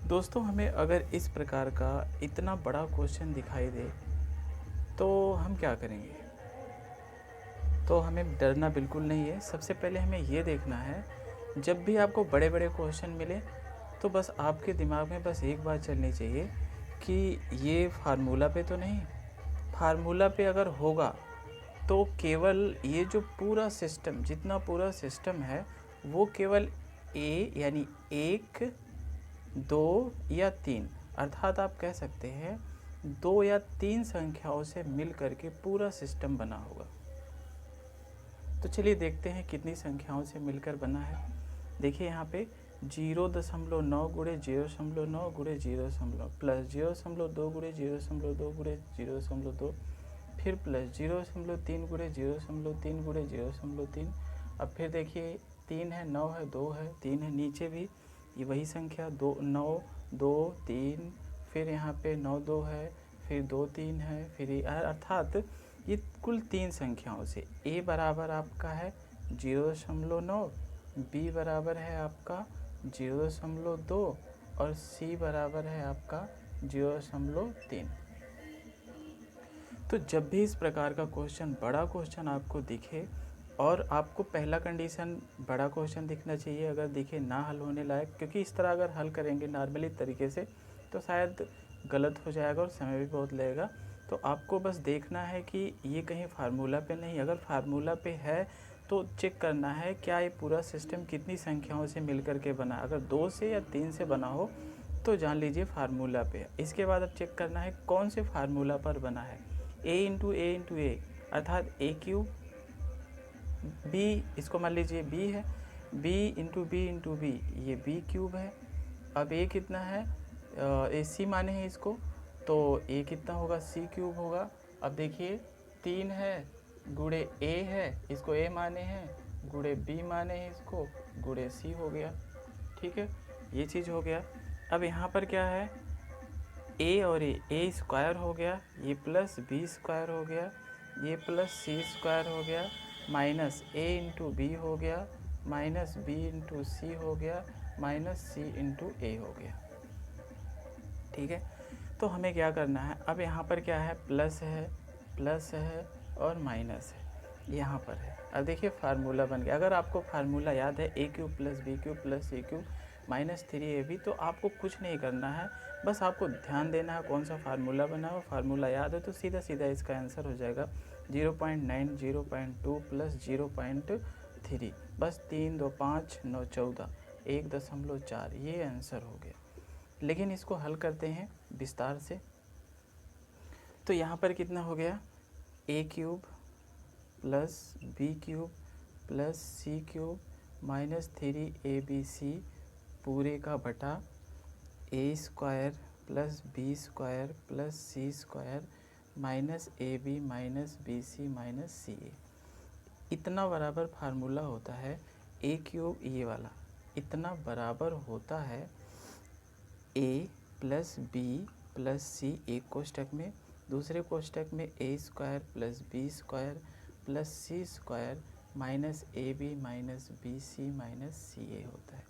दोस्तों हमें अगर इस प्रकार का इतना बड़ा क्वेश्चन दिखाई दे तो हम क्या करेंगे। तो हमें डरना बिल्कुल नहीं है। सबसे पहले हमें ये देखना है, जब भी आपको बड़े बड़े क्वेश्चन मिले तो बस आपके दिमाग में बस एक बात चलनी चाहिए कि ये फार्मूला पे तो नहीं। फार्मूला पे अगर होगा तो केवल ये जो पूरा सिस्टम, जितना पूरा सिस्टम है वो केवल ए यानी एक, दो या तीन, अर्थात आप कह सकते हैं दो या तीन संख्याओं से मिल करके पूरा सिस्टम बना होगा। तो चलिए देखते हैं कितनी संख्याओं से मिलकर बना है। देखिए यहाँ पे 0.9 गुणे 0.9 गुणे 0 प्लस 0.2 गुणे 0.2 गुणे 0.2, फिर प्लस 0.3 गुणे 0.3 गुणे 0.3। अब फिर देखिए 3 है, 9 है, 2 है, 3 है, नीचे भी ये वही संख्या 2, 9, 2, 3, फिर यहाँ पे 9, 2 है, फिर 2, 3 है, फिर अर्थात ये कुल तीन संख्याओं से a बराबर आपका है 0.9, b बराबर है आपका 0.2 और c बराबर है आपका 0.3। तो जब भी इस प्रकार का क्वेश्चन, बड़ा क्वेश्चन आपको दिखे और आपको पहला कंडीशन बड़ा क्वेश्चन दिखना चाहिए, अगर दिखे ना हल होने लायक, क्योंकि इस तरह अगर हल करेंगे नॉर्मली तरीके से तो शायद गलत हो जाएगा और समय भी बहुत लगेगा। तो आपको बस देखना है कि ये कहीं फार्मूला पे नहीं, अगर फार्मूला पे है तो चेक करना है क्या ये पूरा सिस्टम कितनी संख्याओं से मिल कर के बना। अगर 2 से या 3 से बना हो तो जान लीजिए फार्मूला पे। इसके बाद अब चेक करना है कौन से फार्मूला पर बना है। a इंटू ए अर्थात a क्यूब, b इसको मान लीजिए b है, b इंटू बी ये b क्यूब है। अब a कितना है, ए सी माने हैं इसको, तो a कितना होगा, c क्यूब होगा। अब देखिए 3 है गुणे a है, इसको a माने हैं, गुणे b माने हैं इसको, गुणे c हो गया। ठीक है, ये चीज़ हो गया। अब यहाँ पर क्या है, a और a स्क्वायर हो गया, ये प्लस b स्क्वायर हो गया, ये प्लस c स्क्वायर हो गया, माइनस a इंटू बी हो गया, माइनस b इंटू सी हो गया, माइनस c इंटू ए हो गया। ठीक है, तो हमें क्या करना है, अब यहाँ पर क्या है, प्लस है और माइनस है, यहाँ पर है। अब देखिए फार्मूला बन गया। अगर आपको फार्मूला याद है a cube plus B cube plus C cube minus 3ab, तो आपको कुछ नहीं करना है, बस आपको ध्यान देना है कौन सा फार्मूला बना हो। फार्मूला याद है तो सीधा सीधा इसका आंसर हो जाएगा 0.9, 0.2 प्लस 0.3, बस 3, 2, 5, 9, 14, 1.4, ये आंसर हो गया। लेकिन इसको हल करते हैं विस्तार से। तो यहाँ पर कितना हो गया, a cube plus B cube plus C cube minus 3abc पूरे का बटा a square plus B square plus C square minus ab minus B C minus C A. इतना बराबर फार्मूला होता है a क्यूब, ये वाला इतना बराबर होता है a plus B plus C एक कोष्टक में, दूसरे कोष्टक में a square plus B square plus C square minus A B minus B C minus C A होता है।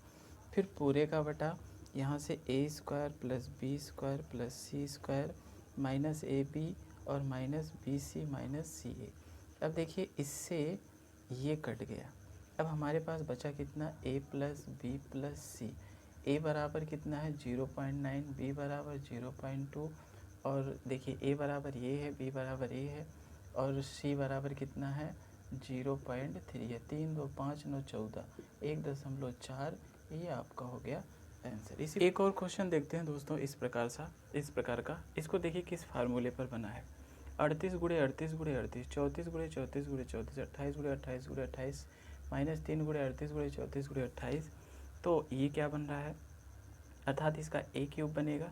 फिर पूरे का बटा यहाँ से a square plus B square plus C square minus A B और minus B C minus C A. अब देखिए इससे ये कट गया। अब हमारे पास बचा कितना, a plus B plus C. a बराबर कितना है 0.9, b बराबर 0.2 और देखिए a बराबर ये है, b बराबर ये है और c बराबर कितना है 0.3 है। 3, 2, 5, 9, 14, 1.4, ये आपका हो गया आंसर। इसी एक और क्वेश्चन देखते हैं दोस्तों इस प्रकार का। इसको देखिए किस फार्मूले पर बना है। 38 गुणे 38 गुणे 38, 34 गुणे 34 गुणे 34, 28 गुणे 28 गुणे 28, माइनस 3 गुणे 38 गुणे 34 गुणे 28। तो ये क्या बन रहा है, अर्थात इसका a क्यूब बनेगा,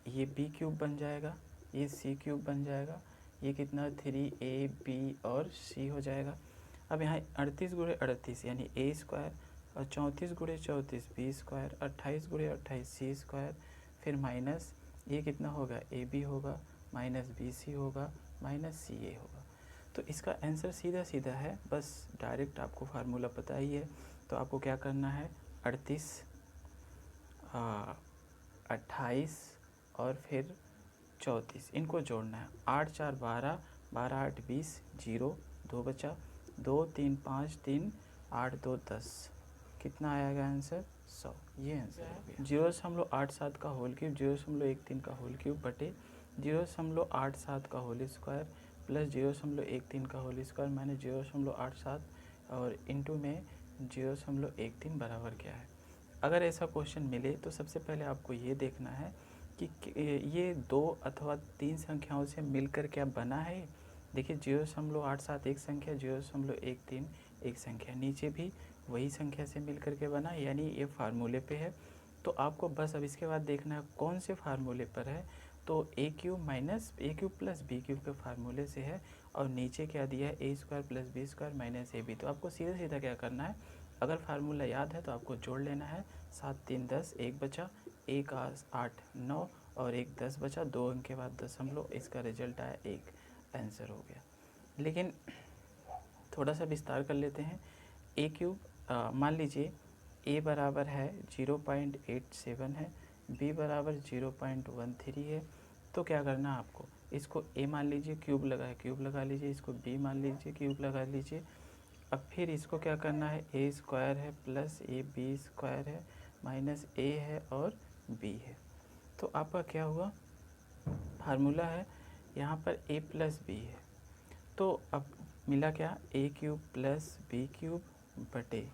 ये b क्यूब बन जाएगा, ये c क्यूब बन जाएगा, ये कितना 3ab और c हो जाएगा। अब यहाँ 38 गुणे 38 यानी a स्क्वायर और 34 गुणे 34 b स्क्वायर, 28 गुणे 28 c स्क्वायर, फिर माइनस ये कितना होगा ab होगा, माइनस bc होगा, माइनस ca होगा। तो इसका आंसर सीधा सीधा है, बस डायरेक्ट आपको फार्मूला पता ही है। तो आपको क्या करना है, 38 28 और फिर 34, इनको जोड़ना है। 8 4 12, 12 8 20, 0 2 बचा, 2 3 5 3, 8 2 10, कितना आएगा आंसर? 100। ये आंसर हो गया। 0.87 का होल क्यूब 0.13 का होल क्यूब बटे 0.87 का होल स्क्वायर प्लस 0.13 का होल स्क्वायर माइनस 0.87 और इंटू में 0.13 बराबर क्या है। अगर ऐसा क्वेश्चन मिले तो सबसे पहले आपको ये देखना है कि ये 2 अथवा 3 संख्याओं से मिलकर क्या बना है। देखिए 0.87 एक संख्या, 0.13 एक संख्या, नीचे भी वही संख्या से मिलकर के बना, यानी ये फार्मूले पे है। तो आपको बस अब इसके बाद देखना है कौन से फार्मूले पर है। तो A cube minus A cube plus B cube के फार्मूले से है और नीचे क्या दिया है A square plus B square minus A B. तो आपको सीधा सीधा क्या करना है, अगर फार्मूला याद है तो आपको जोड़ लेना है। 7 3 10, 1 बचा, 1 8 9 और 1 10 बचा, 2 अंक के बाद दशमलव, इसका रिजल्ट आया 1, आंसर हो गया। लेकिन थोड़ा सा विस्तार कर लेते हैं। ए क्यूब मान लीजिए ए बराबर है 0.87 है, बी बराबर 0.13 है। तो क्या करना है आपको, इसको ए मान लीजिए, क्यूब लगा लीजिए, इसको बी मान लीजिए, क्यूब लगा लीजिए। अब फिर इसको क्या करना है, ए स्क्वायर है प्लस ए बी स्क्वायर है माइनस ए है और बी है। तो आपका क्या हुआ, फार्मूला है यहाँ पर ए प्लस बी है। तो अब मिला क्या, A cube plus B cube बटे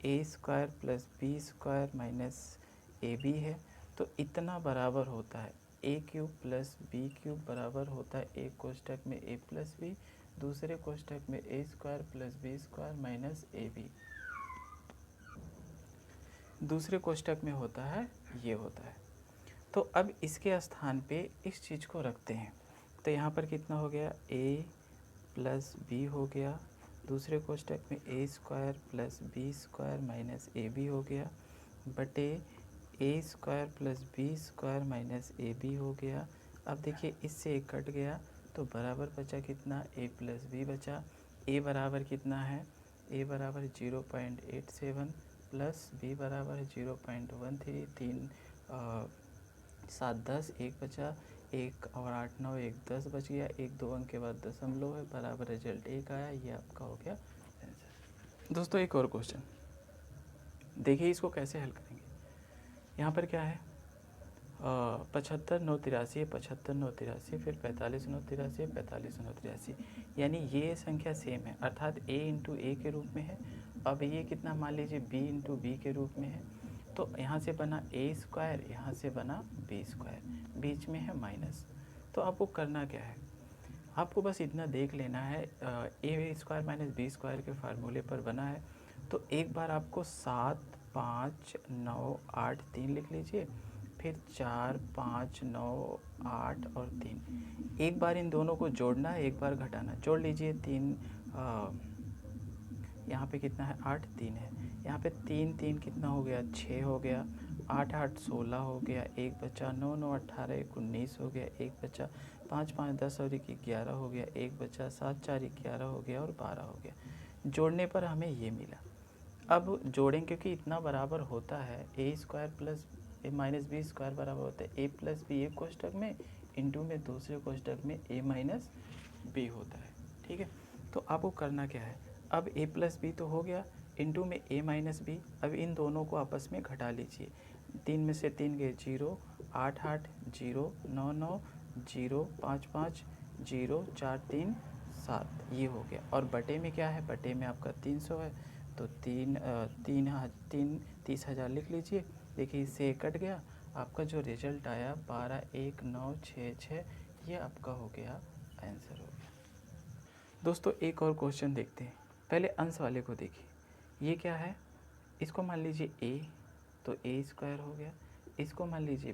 A square plus B square minus A B है। तो इतना बराबर होता है A cube plus B cube बराबर होता है एक कोष्ठक में ए प्लस बी, दूसरे कोष्ठक में A square plus B square minus A B, दूसरे कोष्ठक में होता है ये होता है। तो अब इसके स्थान पे इस चीज़ को रखते हैं। तो यहाँ पर कितना हो गया, ए प्लस बी हो गया, दूसरे कोष्ठक में A square plus B square minus A B हो गया बटे A square plus B square minus A B हो गया। अब देखिए इससे एक कट गया तो बराबर बचा कितना, ए प्लस बी बचा। ए बराबर कितना है, ए बराबर 0.87 प्लस बी बराबर 0.13, 3 7 10, 1 बचा, 1 और 8 9, 1 10 बच गया, 1 2 अंक के बाद दशमलव है, बराबर रिजल्ट 1 आया। ये आपका हो गया आंसर। दोस्तों एक और क्वेश्चन देखिए, इसको कैसे हल करेंगे। यहाँ पर क्या है, 75 9 83, 75 9 83, फिर 45 9 83, 45 9 83, यानी ये संख्या सेम है, अर्थात a इंटू ए के रूप में है। अब ये कितना मान लीजिए b इंटू बी के रूप में है। तो यहाँ से बना ए स्क्वायर, यहाँ से बना बी स्क्वायर, बीच में है माइनस। तो आपको करना क्या है, आपको बस इतना देख लेना है, A square minus B square के फार्मूले पर बना है। तो एक बार आपको 7 5 9 8 3 लिख लीजिए, फिर 4 5 9 8 और 3। एक बार इन दोनों को जोड़ना है, एक बार घटाना। जोड़ लीजिए 3, यहाँ पे कितना है 8 3 है, यहाँ पे 3 3 कितना हो गया 6 हो गया, 8 8 16 हो गया, 1 बचा, 9 9 18 1 19 हो गया, 1 बचा, 5 5 10 और 1 11 हो गया, 1 बचा, 7 4 11 हो गया और 12 हो गया। जोड़ने पर हमें ये मिला। अब जोड़ें क्योंकि इतना बराबर होता है, A square plus A minus B square बराबर होता है ए प्लस बी एक कोष्ठक में, इंटू में दूसरे कोष्ठक में ए माइनस बी होता है। ठीक है, तो आपको करना क्या है, अब ए प्लस बी तो हो गया, इंटू में ए माइनस बी। अब इन दोनों को आपस में घटा लीजिए, 3 में से 3 गए 0, 8 8 0, 9 9 0, 5 5 0, 4 3 7, ये हो गया। और बटे में क्या है, बटे में आपका 300 है, तो 30,000 लिख लीजिए। देखिए इससे कट गया, आपका जो रिजल्ट आया 12,1,966, ये आपका हो गया आंसर हो गया। दोस्तों एक और क्वेश्चन देखते हैं, पहले अंश वाले को देखिए। ये क्या है, इसको मान लीजिए a, तो a स्क्वायर हो गया। इसको मान लीजिए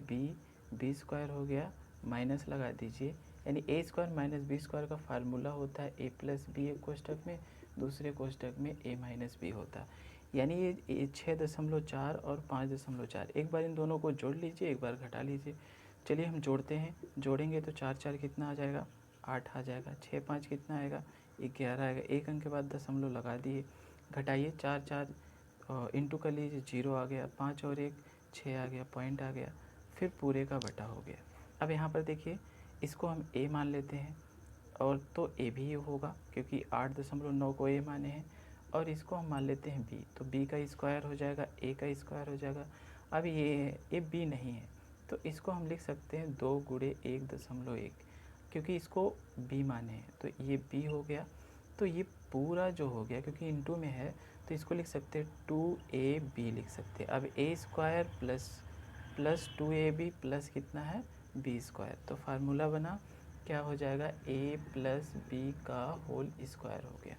b स्क्वायर हो गया, माइनस लगा दीजिए, यानी a square minus B square का फार्मूला होता है a प्लस बी एक कोष्ठक में, दूसरे कोष्ठक में a माइनस बी होता है। यानी ये 6.4 और 5.4। एक बार इन दोनों को जोड़ लीजिए, एक बार घटा लीजिए। चलिए हम जोड़ते हैं, जोड़ेंगे तो 4 4 कितना आ जाएगा, 8 आ जाएगा, 6 5 कितना आएगा, 11 आएगा, एक अंक के बाद दशमलव लगा दिए, घटाइए, 4 4 इंटू कर लीजिए, 0 आ गया, 5 और 1 6 आ गया, पॉइंट आ गया, फिर पूरे का बटा हो गया। अब यहाँ पर देखिए, इसको हम a मान लेते हैं, और तो a भी होगा क्योंकि 8.9 को a माने हैं, और इसको हम मान लेते हैं b, तो b का स्क्वायर हो जाएगा, a का स्क्वायर हो जाएगा। अब ये b नहीं है, तो इसको हम लिख सकते हैं 2 गुणे 1.1, क्योंकि इसको b माने हैं, तो ये b हो गया। तो ये पूरा जो हो गया, क्योंकि इंटू में है तो इसको लिख सकते हैं 2ab लिख सकते हैं। अब a square plus 2ab plus कितना है, b स्क्वायर, तो फार्मूला बना, क्या हो जाएगा, a प्लस बी का होल स्क्वायर हो गया।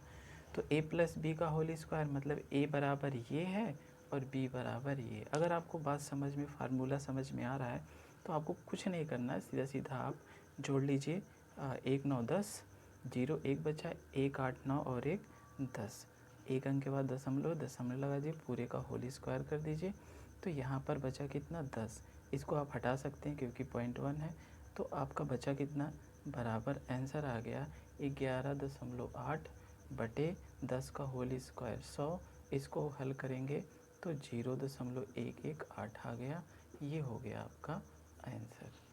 तो a प्लस बी का होल स्क्वायर मतलब a बराबर ये है और b बराबर ये। अगर आपको बात समझ में, फार्मूला समझ में आ रहा है, तो आपको कुछ नहीं करना है, सीधा सीधा आप जोड़ लीजिए। 1 9 10, 0 1 बचा, 1 8 9 और 1 10, एक अंक के बाद दशमलव लगा दीजिए, पूरे का होल स्क्वायर कर दीजिए। तो यहाँ पर बचा कितना, 10। इसको आप हटा सकते हैं क्योंकि 0.1 है, तो आपका बचा कितना, बराबर आंसर आ गया 11.8 बटे 10 का होल स्क्वायर 100। इसको हल करेंगे तो 0.118 आ गया। ये हो गया आपका आंसर।